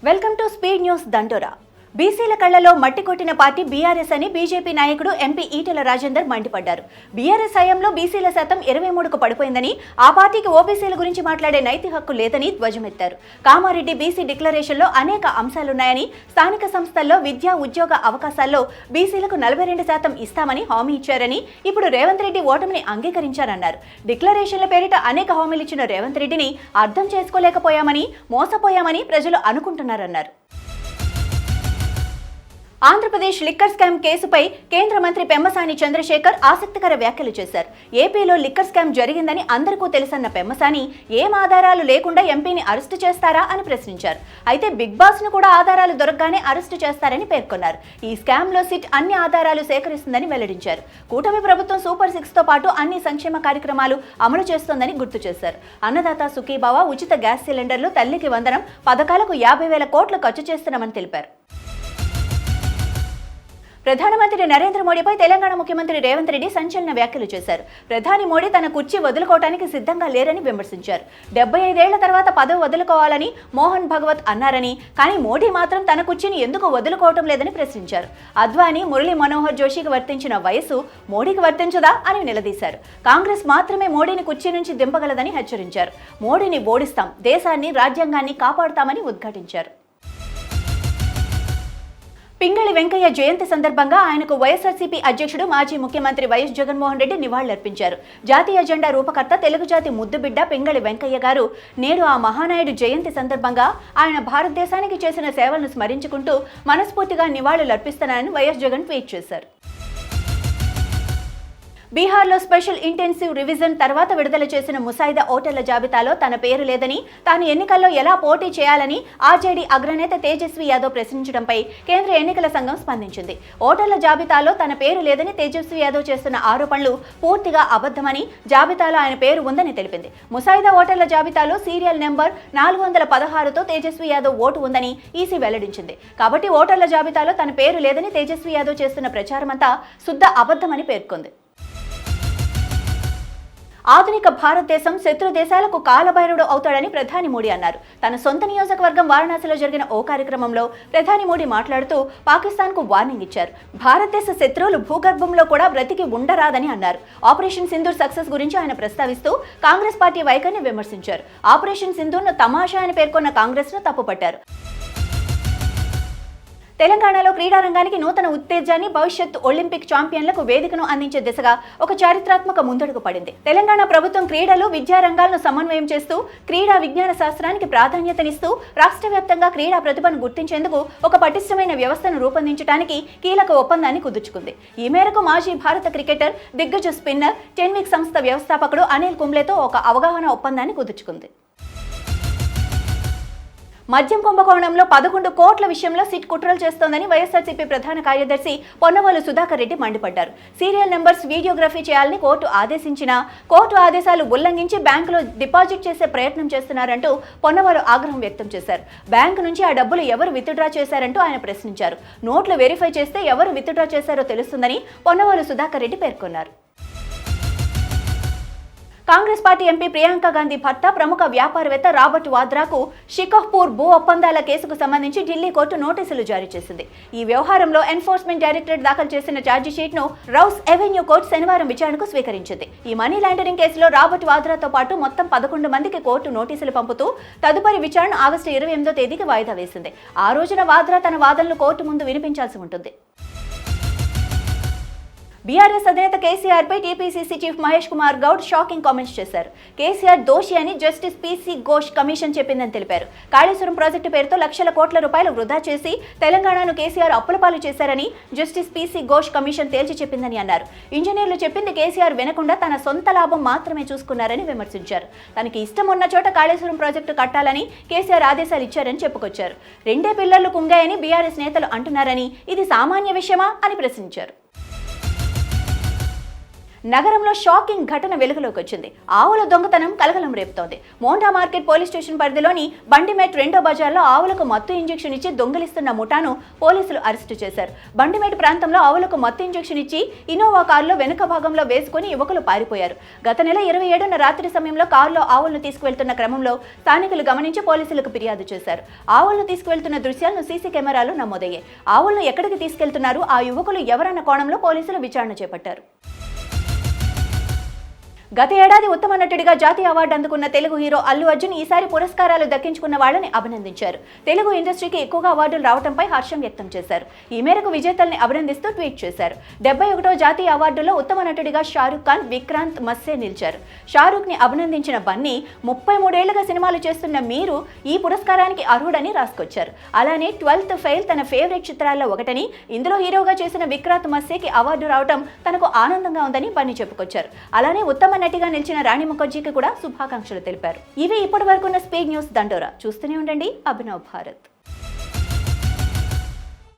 Welcome to speed news దండోరా. బీసీల కళ్లలో మట్టి కొట్టిన పార్టీ బీఆర్ఎస్ అని బీజేపీ నాయకుడు ఎంపీ ఈటెల రాజేందర్ మండిపడ్డారు. బీఆర్ఎస్ హయాంలో బీసీల శాతం 23కు పడిపోయిందని, ఆ పార్టీకి ఓబీసీల గురించి మాట్లాడే నైతిక హక్కు లేదని ధ్వజమెత్తారు. కామారెడ్డి బీసీ డిక్లరేషన్లో అనేక అంశాలున్నాయని, స్థానిక సంస్థల్లో విద్యా ఉద్యోగ అవకాశాల్లో బీసీలకు 42% ఇస్తామని హామీ ఇచ్చారని, ఇప్పుడు రేవంత్ రెడ్డి ఓటమిని అంగీకరించారన్నారు. డిక్లరేషన్ల పేరిట అనేక హామీలు ఇచ్చిన రేవంత్ రెడ్డిని అర్థం చేసుకోలేకపోయామని, మోసపోయామని ప్రజలు అనుకుంటున్నారన్నారు. ఆంధ్రప్రదేశ్ లిక్కర్ స్కామ్ కేసుపై కేంద్ర మంత్రి పెమ్మసాని చంద్రశేఖర్ ఆసక్తికర వ్యాఖ్యలు చేశారు. ఏపీలో లిక్కర్ స్కామ్ జరిగిందని అందరికీ తెలుసన్న పెమ్మసాని ఏం ఆధారాలు లేకుండా ఎంపీని అరెస్టు చేస్తారా అని ప్రశ్నించారు. అయితే బిగ్ బాస్ ను కూడా ఆధారాలు దొరకగానే అరెస్టు చేస్తారని పేర్కొన్నారు. ఈ స్కామ్ లో సిట్ అన్ని ఆధారాలు సేకరిస్తుందని వెల్లడించారు. కూటమి ప్రభుత్వం సూపర్ 6తో పాటు అన్ని సంక్షేమ కార్యక్రమాలు అమలు చేస్తోందని గుర్తు చేశారు. అన్నదాత సుఖీభావ, ఉచిత గ్యాస్ సిలిండర్లు, తల్లికి వందనం పథకాలకు 50,000 కోట్లు ఖర్చు చేస్తున్నామని తెలిపారు. ప్రధానమంత్రి నరేంద్ర మోడీపై తెలంగాణ ముఖ్యమంత్రి రేవంత్ రెడ్డి సంచలన వ్యాఖ్యలు చేశారు. ప్రధాని మోడీ తన కుర్చీ వదులుకోవడానికి సిద్ధంగా లేరని విమర్శించారు. 75 ఏళ్ల తర్వాత పదవి వదులుకోవాలని మోహన్ భగవత్ అన్నారని, కానీ మోడీ మాత్రం తన కుర్చీని ఎందుకు వదులుకోవటం లేదని ప్రశ్నించారు. అద్వానీ, మురళీ మనోహర్ జోషికి వర్తించిన వయస్సు మోడీకి వర్తించదా అని నిలదీశారు. కాంగ్రెస్ మాత్రమే మోడీని కుర్చీ నుంచి దింపగలదని హెచ్చరించారు. మోడీని ఓడిస్తాం, దేశాన్ని, రాజ్యాంగాన్ని కాపాడుతామని ఉద్ఘాటించారు. పింగళి వెంకయ్య జయంతి సందర్భంగా ఆయనకు వైఎస్ఆర్సీపీ అధ్యక్షుడు, మాజీ ముఖ్యమంత్రి వైఎస్ జగన్మోహన్ రెడ్డి నివాళులర్పించారు. జాతీయ జెండా రూపకర్త, తెలుగు జాతి ముద్దుబిడ్డ పింగళి వెంకయ్య గారు నేడు ఆ మహానాయుడు జయంతి సందర్భంగా ఆయన భారతదేశానికి చేసిన సేవలను స్మరించుకుంటూ మనస్ఫూర్తిగా నివాళులర్పిస్తున్నానని వైఎస్ జగన్ ట్వీట్ చేశారు. బీహార్లో స్పెషల్ ఇంటెన్సివ్ రివిజన్ తర్వాత విడుదల చేసిన ముసాయిదా ఓటర్ల జాబితాలో తన పేరు లేదని, తాను ఎన్నికల్లో ఎలా పోటీ చేయాలని ఆర్జేడీ అగ్రనేత తేజస్వి యాదవ్ ప్రశ్నించడంపై కేంద్ర ఎన్నికల సంఘం స్పందించింది. ఓటర్ల జాబితాలో తన పేరు లేదని తేజస్వి యాదవ్ చేస్తున్న ఆరోపణలు పూర్తిగా అబద్ధమని, జాబితాలో ఆయన పేరు ఉందని తెలిపింది. ముసాయిదా ఓటర్ల జాబితాలో సీరియల్ నెంబర్ 416తో తేజస్వి యాదవ్ ఓటు ఉందని ఈసీ వెల్లడించింది. కాబట్టి ఓటర్ల జాబితాలో తన పేరు లేదని తేజస్వి యాదవ్ చేస్తున్న ప్రచారమంతా శుద్ధ అబద్ధమని పేర్కొంది. ఆధునిక భారతదేశం శత్రు దేశాలకు కాలభైరవుడు అవుతాడని ప్రధాని మోడీ అన్నారు. తన సొంత నియోజకవర్గం వారణాసిలో జరిగిన ఓ కార్యక్రమంలో ప్రధాని మోడీ మాట్లాడుతూ పాకిస్తాన్కు వార్నింగ్ ఇచ్చారు. భారతదేశ శత్రువులు భూగర్భంలో కూడా బ్రతికి ఉండరాదని అన్నారు. ఆపరేషన్ సింధూర్ సక్సెస్ గురించి ఆయన ప్రస్తావిస్తూ కాంగ్రెస్ పార్టీ వైఖరిని విమర్శించారు. ఆపరేషన్ సింధూర్ను తమాషా అని పేర్కొన్న కాంగ్రెస్ను తప్పుపట్టారు. తెలంగాణలో క్రీడారంగానికి నూతన ఉత్తేజాన్ని, భవిష్యత్ ఒలింపిక్ ఛాంపియన్లకు వేదికను అందించే దిశగా ఒక చారిత్రాత్మక ముందడుగు పడింది. తెలంగాణ ప్రభుత్వం క్రీడలు, విద్యారంగాలను సమన్వయం చేస్తూ క్రీడా విజ్ఞాన శాస్త్రానికి ప్రాధాన్యతనిస్తూ రాష్ట్ర వ్యాప్తంగా క్రీడా ప్రతిభను గుర్తించేందుకు ఒక పటిష్టమైన వ్యవస్థను రూపొందించడానికి కీలక ఒప్పందాన్ని కుదుర్చుకుంది. ఈ మేరకు మాజీ భారత క్రికెటర్, దిగ్గజ స్పిన్నర్, టెన్విక్ సంస్థ వ్యవస్థాపకుడు అనిల్ కుంబ్లేతో ఒక అవగాహన ఒప్పందాన్ని కుదుర్చుకుంది. మద్యం కుంభకోణంలో 11 కోట్ల విషయంలో సిట్ కుట్రలు చేస్తోందని వైఎస్ఆర్సీపీ ప్రధాన కార్యదర్శి పొన్నవోలు సుధాకర్ రెడ్డి మండిపడ్డారు. సీరియల్ నెంబర్స్ వీడియోగ్రఫీ చేయాలని కోర్టు ఆదేశించినా కోర్టు ఆదేశాలు ఉల్లంఘించి బ్యాంకులో డిపాజిట్ చేసే ప్రయత్నం చేస్తున్నారంటూ పొన్నవోలు ఆగ్రహం వ్యక్తం చేశారు. బ్యాంకు నుంచి ఆ డబ్బులు ఎవరు విత్డ్రా చేశారంటూ ఆయన ప్రశ్నించారు. నోట్లు వెరిఫై చేస్తే ఎవరు విత్డ్రా చేశారో తెలుస్తుందని పొన్నవోలు సుధాకర్ రెడ్డి పేర్కొన్నారు. కాంగ్రెస్ పార్టీ ఎంపీ ప్రియాంక గాంధీ భర్త, ప్రముఖ వ్యాపారవేత్త రాబర్ట్ వాద్రాకు షికాపూర్ భూ ఒప్పందాల కేసుకు సంబంధించి ఢిల్లీ కోర్టు నోటీసులు జారీ చేసింది. ఈ వ్యవహారంలో ఎన్ఫోర్స్మెంట్ డైరెక్టరేట్ దాఖలు చేసిన ఛార్జిషీట్ను రౌస్ ఎవెన్యూ కోర్టు శనివారం విచారణకు స్వీకరించింది. ఈ మనీ లాండరింగ్ కేసులో రాబర్ట్ వాద్రాతో పాటు మొత్తం 11 మందికి కోర్టు నోటీసులు పంపుతూ తదుపరి విచారణ ఆగస్టు 28వ తేదీకి వాయిదా వేసింది. ఆ రోజున వాద్రా తన వాదనలు కోర్టు ముందు వినిపించాల్సి ఉంటుంది. బీఆర్ఎస్ అధినేత కేసీఆర్ పై TPCC chief Mahesh Kumar Goud shocking comments చేశారు. కేసీఆర్ దోషి అని జస్టిస్ పీసీ ఘోష్ కమిషన్ చెప్పిందని తెలిపారు. కాళేశ్వరం ప్రాజెక్టు పేరుతో లక్షల కోట్ల రూపాయలు వృధా చేసి తెలంగాణను కేసీఆర్ అప్పుల పాలు చేశారని జస్టిస్ పీసీ ఘోష్ కమిషన్ తేల్చి చెప్పిందని అన్నారు. ఇంజనీర్లు చెప్పింది కేసీఆర్ వినకుండా తన సొంత లాభం మాత్రమే చూసుకున్నారని విమర్శించారు. తనకి ఇష్టం ఉన్న చోట కాళేశ్వరం ప్రాజెక్టు కట్టాలని కేసీఆర్ ఆదేశాలు ఇచ్చారని చెప్పుకొచ్చారు. 2 పిల్లర్లు కుంగాయని బీఆర్ఎస్ నేతలు అంటున్నారని ఇది సామాన్య విషయమా అని ప్రశ్నించారు. నగరంలో షాకింగ్ ఘటన వెలుగులోకి వచ్చింది. ఆవుల దొంగతనం కలకలం రేపుతోంది. మోండా మార్కెట్ పోలీస్ స్టేషన్ పరిధిలోని బండిమేట్ 2వ బజార్లో ఆవులకు మత్తు ఇంజెక్షన్ ఇచ్చి దొంగిలిస్తున్న ముఠాను పోలీసులు అరెస్టు చేశారు. బండిమేట్ ప్రాంతంలో ఆవులకు మత్తు ఇంజెక్షన్ ఇచ్చి ఇన్నోవా కారులో వెనుక భాగంలో వేసుకుని యువకులు పారిపోయారు. గత నెల 27న రాత్రి సమయంలో కారులో ఆవులను తీసుకువెళ్తున్న క్రమంలో స్థానికులు గమనించి పోలీసులకు ఫిర్యాదు చేశారు. ఆవులను తీసుకువెళ్తున్న దృశ్యాలను సీసీ కెమెరాలో నమోదయ్యాయి. ఆవులను ఎక్కడికి తీసుకెళ్తున్నారు, ఆ యువకులు ఎవరన్న కోణంలో పోలీసులు విచారణ చేపట్టారు. గత ఏడాది ఉత్తమ నటుడిగా జాతీయ అవార్డు అందుకున్న తెలుగు హీరో అల్లు అర్జున్ ఈసారి పురస్కారాలు దక్కించుకున్న వాళ్ళని అభినందించారు. తెలుగు ఇండస్ట్రీకి ఎక్కువగా అవార్డులు రావడంపై హర్షం వ్యక్తం చేశారు. ఈ మేరకు విజేతల్ని అభినందిస్తూ ట్వీట్ చేశారు. 71వ జాతీయ అవార్డులో ఉత్తమ నటుడిగా షారుఖ్ ఖాన్, విక్రాంత్ మస్సే నిలిచారు. షారుఖ్ ని అభినందించిన బన్నీ 33 ఏళ్లుగా సినిమాలు చేస్తున్న మీరు ఈ పురస్కారానికి అర్హుడని రాసుకొచ్చారు. అలానే 12th ఫెయిల్ తన ఫేవరెట్ చిత్రాల్లో ఒకటని, ఇందులో హీరోగా చేసిన విక్రాంత్ మస్సేకి అవార్డు రావడం తనకు ఆనందంగా ఉందని బన్నీ చెప్పుకొచ్చారు. అలానే ఉత్తమ నటిగా నిలిచిన రాణి ముఖర్జీకి కూడా శుభాకాంక్షలు తెలిపారు. ఇవి ఇప్పటి వరకున్న స్పీడ్ న్యూస్ దండోరా. చూస్తూనే ఉండండి అభినవ్ భారత్.